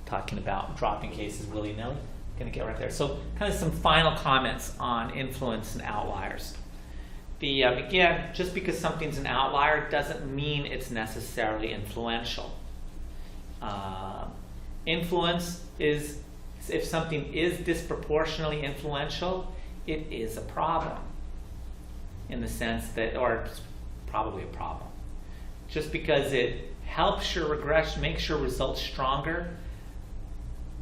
talking about dropping cases willy-nilly. Going to get right there. So kind of some final comments on influence and outliers. Again, just because something's an outlier doesn't mean it's necessarily influential. Influence is, if something is disproportionately influential, it is a problem in the sense that, or it's probably a problem. Just because it helps your regression, makes your results stronger,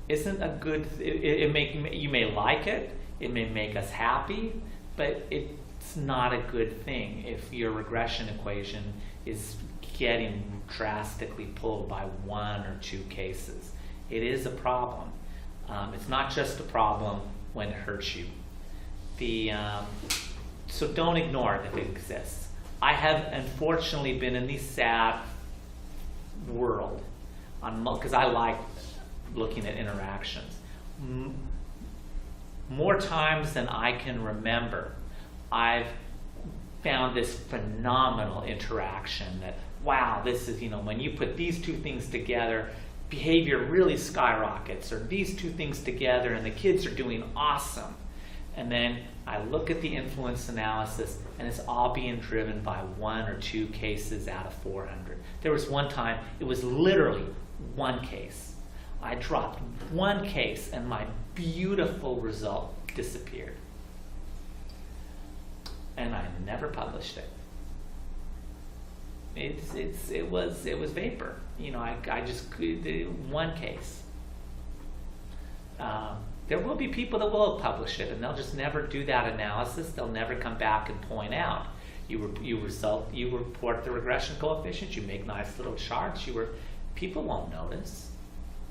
isn't a good, you may like it, it may make us happy, but it's not a good thing if your regression equation is getting drastically pulled by 1 or 2 cases. It is a problem. It's not just a problem when it hurts you. So don't ignore it if it exists. I have unfortunately been in the sad world, because I like looking at interactions. More times than I can remember, I've found this phenomenal interaction that, wow, this is, when you put these 2 things together, behavior really skyrockets, or these 2 things together and the kids are doing awesome. And then I look at the influence analysis and it's all being driven by 1 or 2 cases out of 400. There was one time, it was literally 1 case. I dropped 1 case and my beautiful result disappeared. And I never published it. It was vapor. I just 1 case. There will be people that will publish it, and they'll just never do that analysis. They'll never come back and point out. You report the regression coefficient. You make nice little charts. People won't notice.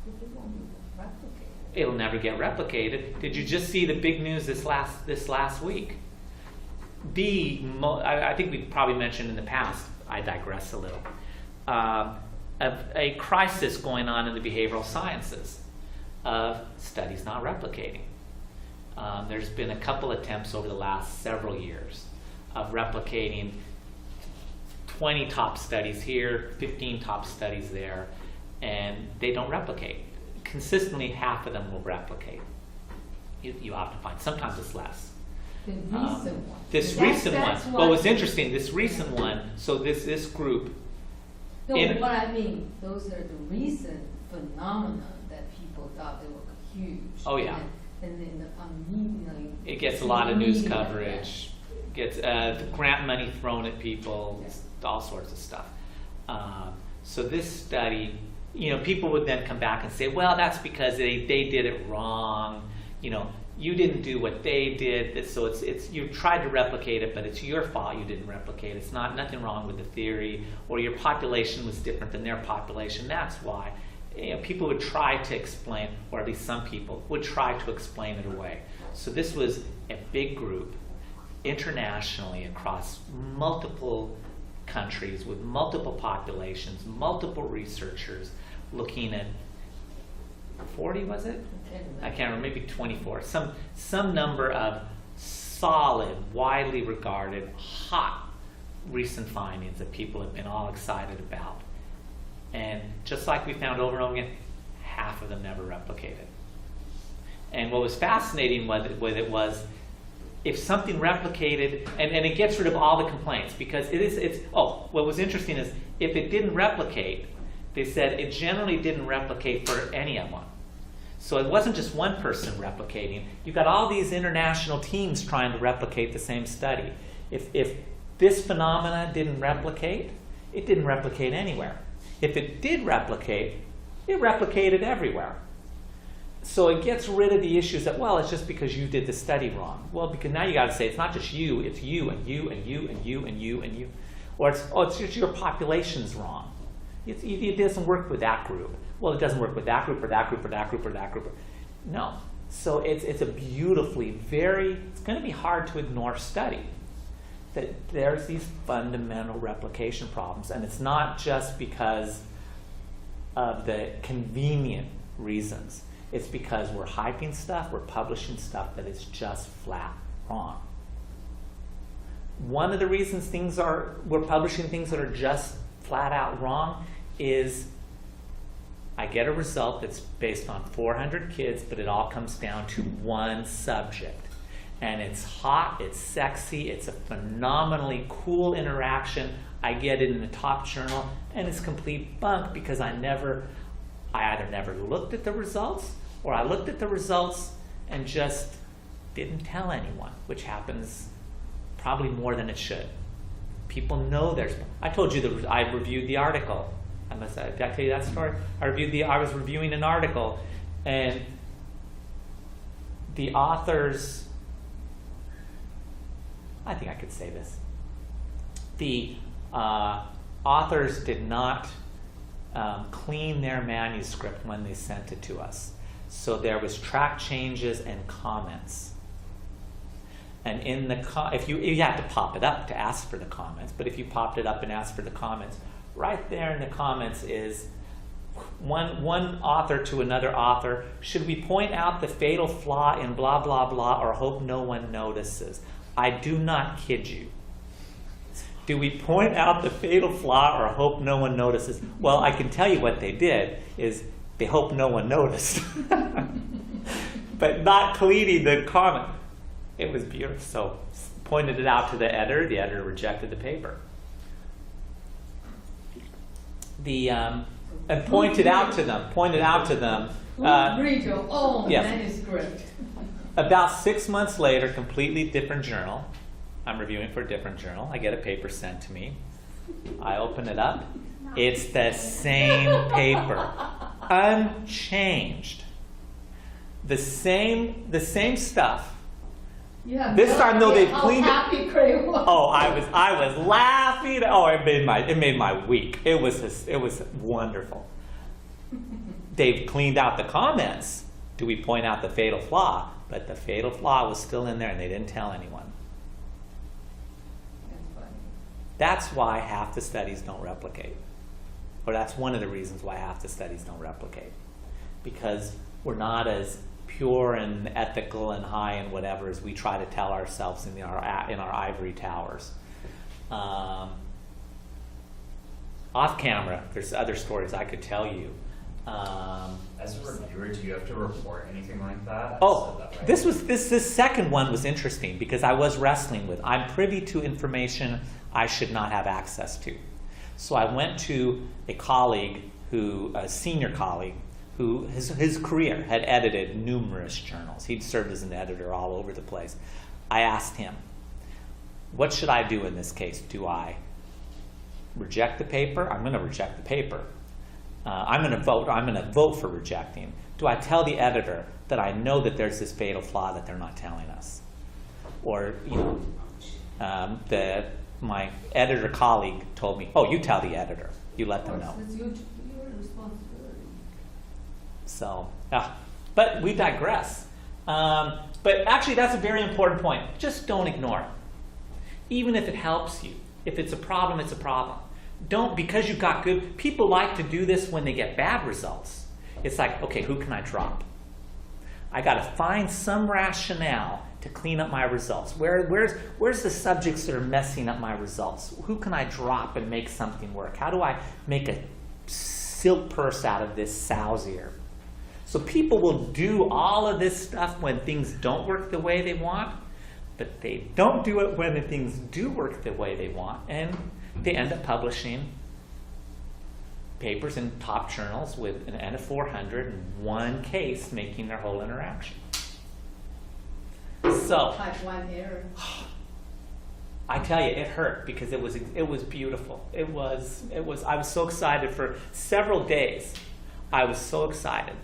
It won't be replicated. It'll never get replicated. Did you just see the big news this last week? I think we probably mentioned in the past. I digress a little. A crisis going on in the behavioral sciences of studies not replicating. There's been a couple attempts over the last several years of replicating 20 top studies here, 15 top studies there, and they don't replicate. Consistently, half of them will replicate. You often find, sometimes it's less. The recent one. This recent one. What was interesting, this recent one, so this group. No, what I mean, those are the recent phenomena that people thought they were huge. Oh, yeah. And then immediately. It gets a lot of news coverage, gets grant money thrown at people, all sorts of stuff. So this study, people would then come back and say, well, that's because they did it wrong. You didn't do what they did, so it's you tried to replicate it, but it's your fault you didn't replicate it. It's nothing wrong with the theory, or your population was different than their population. That's why. People would try to explain, or at least some people would try to explain it away. So this was a big group internationally across multiple countries with multiple populations, multiple researchers looking at 40, was it? I can't remember, maybe 24. Some number of solid, widely regarded, hot recent findings that people have been all excited about. And just like we found over and over again, half of them never replicated. And what was fascinating with it was, if something replicated, and it gets rid of all the complaints, because what was interesting is, if it didn't replicate, they said it generally didn't replicate for anyone. So it wasn't just one person replicating. You got all these international teams trying to replicate the same study. If this phenomena didn't replicate, it didn't replicate anywhere. If it did replicate, it replicated everywhere. So it gets rid of the issues that, well, it's just because you did the study wrong. Well, because now you got to say it's not just you, it's you and you and you and you and you and you. Or it's just your population's wrong. It doesn't work with that group. Well, it doesn't work with that group or that group or that group or that group. No. So it's a beautifully it's going to be hard to ignore study. That there's these fundamental replication problems. And it's not just because of the convenient reasons. It's because we're hyping stuff, we're publishing stuff that is just flat wrong. One of the reasons we're publishing things that are just flat out wrong is I get a result that's based on 400 kids, but it all comes down to one subject. And it's hot, it's sexy, it's a phenomenally cool interaction. I get it in the top journal, and it's complete bunk because I either never looked at the results, or I looked at the results and just didn't tell anyone, which happens probably more than it should. People know I told you that I reviewed the article. Did I tell you that story? I was reviewing an article, and the authors, I think I could say this. The authors did not clean their manuscript when they sent it to us. So there was track changes and comments. And in the if you have to pop it up to ask for the comments, but if you popped it up and asked for the comments, right there in the comments is one author to another author, should we point out the fatal flaw in blah, blah, blah, or hope no one notices? I do not kid you. Do we point out the fatal flaw or hope no one notices? Well, I can tell you what they did is they hope no one noticed. But not cleaning the comment. It was beautiful. So pointed it out to the editor rejected the paper. And pointed out to them. Read your own yes. manuscript. About 6 months later, completely different journal. I'm reviewing for a different journal. I get a paper sent to me. I open it up. It's the same paper, unchanged. The same stuff. This time though they've cleaned it. Oh, I was laughing. Oh, it made my week. It was wonderful. They've cleaned out the comments. Do we point out the fatal flaw? But the fatal flaw was still in there, and they didn't tell anyone. That's why half the studies don't replicate. Or that's one of the reasons why half the studies don't replicate. Because we're not as pure and ethical and high and whatever as we try to tell ourselves in our ivory towers. Off camera, there's other stories I could tell you. As a reviewer, do you have to report anything like that? Oh, this second one was interesting because I was wrestling with, I'm privy to information I should not have access to. So I went to a senior colleague, who his career had edited numerous journals. He'd served as an editor all over the place. I asked him, what should I do in this case? Do I reject the paper? I'm going to reject the paper. I'm going to vote for rejecting. Do I tell the editor that I know that there's this fatal flaw that they're not telling us? Or, my editor colleague told me, oh, you tell the editor. You let them know. It's your responsibility. So, but we digress. But actually, that's a very important point. Just don't ignore it. Even if it helps you. If it's a problem, it's a problem. Don't, because you've got good, people like to do this when they get bad results. It's like, okay, who can I drop? I got to find some rationale to clean up my results. Where's the subjects that are messing up my results? Who can I drop and make something work? How do I make a silk purse out of this sow's ear? So people will do all of this stuff when things don't work the way they want, but they don't do it when the things do work the way they want, and they end up publishing papers in top journals with an N of 400 and one case making their whole interaction. So, Type 1 error. I tell you, it hurt because it was beautiful. I was so excited for several days. I was so excited.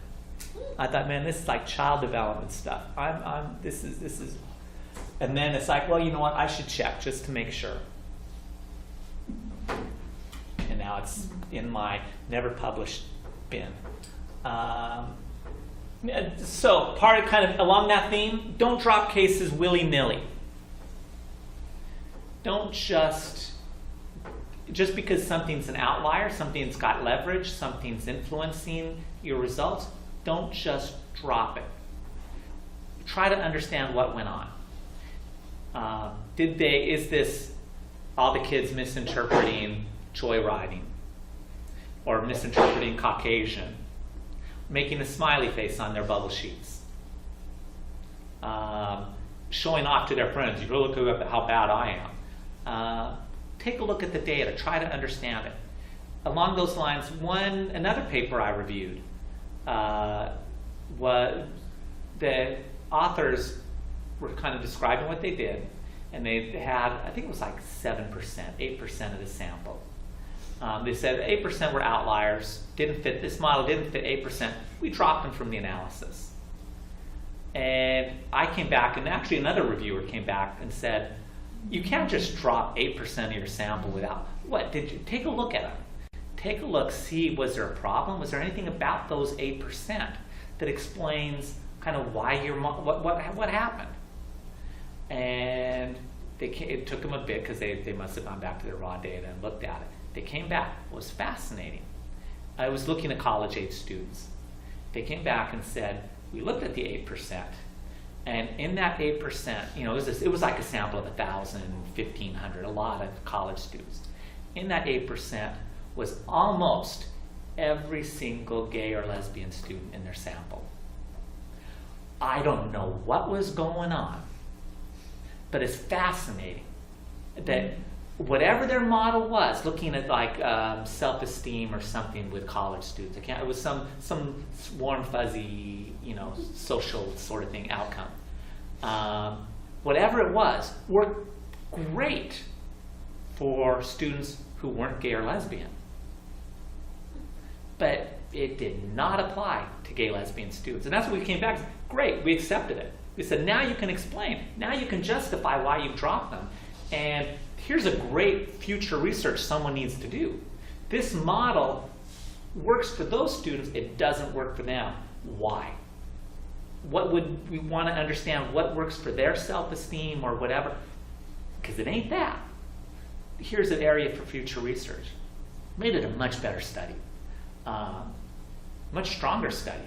I thought, man, this is like child development stuff. This is, and then it's like, well, you know what? I should check just to make sure. And now it's in my never published bin. So part of kind of along that theme, don't drop cases willy-nilly. Don't just because something's an outlier, something's got leverage, something's influencing your results, don't just drop it. Try to understand what went on. Is this all the kids misinterpreting joyriding or misinterpreting Caucasian making a smiley face on their bubble sheets, showing off to their friends, you go look at how bad I am. Take a look at the data, try to understand it. Along those lines, another paper I reviewed was the authors were kind of describing what they did, and they had, I think it was like 7%, 8% of the sample. They said 8% were outliers, didn't fit, this model didn't fit 8%. We dropped them from the analysis. And I came back, and actually another reviewer came back and said, you can't just drop 8% of your sample without, what, did you take a look at them? Take a look, see, was there a problem? Was there anything about those 8% that explains kind of why what happened? And it took them a bit because they must have gone back to their raw data and looked at it. They came back. It was fascinating. I was looking at college-age students. They came back and said, we looked at the 8%, and in that 8%, you know, it was like a sample of 1,000, 1,500, a lot of college students. In that 8% was almost every single gay or lesbian student in their sample. I don't know what was going on, but it's fascinating that whatever their model was, looking at like self-esteem or something with college students, it was some warm, fuzzy, you know, social sort of thing outcome. Whatever it was, worked great for students who weren't gay or lesbian. But it did not apply to gay lesbian students. And that's what we came back and said, great, we accepted it. We said, now you can explain. Now you can justify why you dropped them. And here's a great future research someone needs to do. This model works for those students. It doesn't work for them. Why? What would we want to understand? What works for their self-esteem or whatever? Because it ain't that. Here's an area for future research. Made it a much better study. Much stronger study.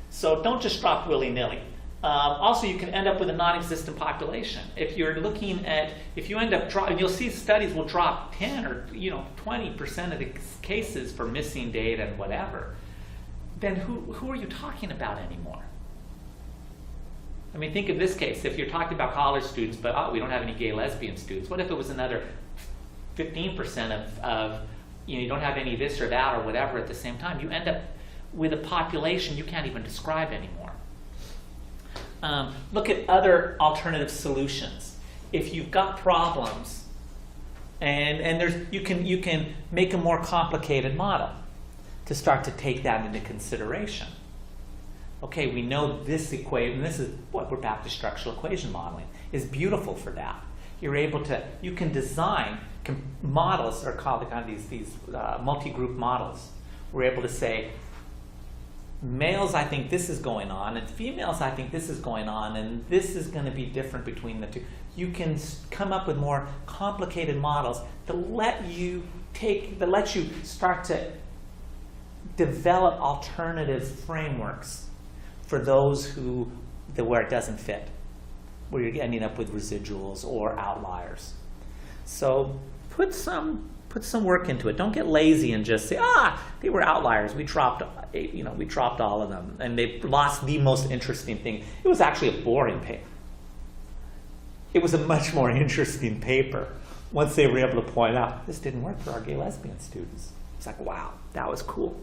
So don't just drop willy-nilly. Also, you can end up with a non-existent population. If you're looking at, if you end up dropping, you'll see studies will drop 10 or 20% of the cases for missing data and whatever. Then who are you talking about anymore? I mean, think of this case. If you're talking about college students, but we don't have any gay lesbian students. What if it was another 15% of you don't have any this or that or whatever at the same time? You end up with a population you can't even describe anymore. Look at other alternative solutions. If you've got problems, and you can make a more complicated model to start to take that into consideration. Okay, we know this equation. This is what we're back to structural equation modeling. Is beautiful for that. You can design models, or call it kind of these multi-group models. We're able to say, males, I think this is going on, and females, I think this is going on, and this is going to be different between the two. You can come up with more complicated models that let you start to develop alternative frameworks for those where it doesn't fit, where you're ending up with residuals or outliers. So put some work into it. Don't get lazy and just say, they were outliers. We dropped all of them, and they lost the most interesting thing. It was actually a boring paper. It was a much more interesting paper once they were able to point out this didn't work for our gay lesbian students. It's like, wow, that was cool.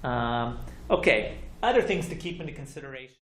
Okay, other things to keep into consideration.